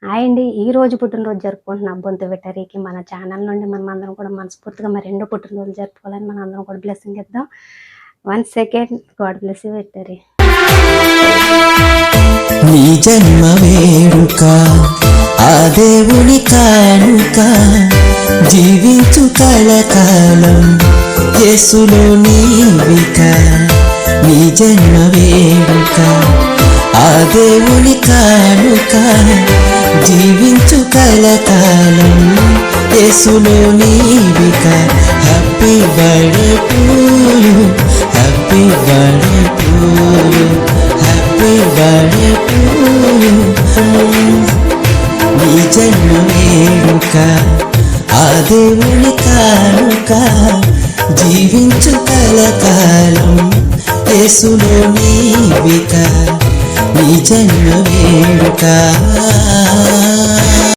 Hi అండి. ఈరోజు పుట్టినరోజు జరుపుకుంటున్న బొంతు వెటరీకి మన ఛానల్ నుండి మనమందరం కూడా మనస్ఫూర్తిగా మరి రెండో పుట్టినరోజు జరుపుకోవాలని మనందరం కూడా బ్లెస్సింగ్ ఇద్దాం. 1 సెకండ్. God bless you వెటరీ. నీ జన్మ వేడుక ఆ దేవుని కానుక, జీవించు కలకాలం యేసులో నీవిక. నీ జన్మ వేడుక ఆ దేవుని కానుక, జీవించు కలకాలం యేసులో నీవిక. Happy birthday to you, happy birthday to you, happy birthday to you. నీ జన్మ వేడుక ఆ దేవుని కానుక, జీవించు కలకాలం యేసులో నీవిక. నీ జన్మ వేడుక.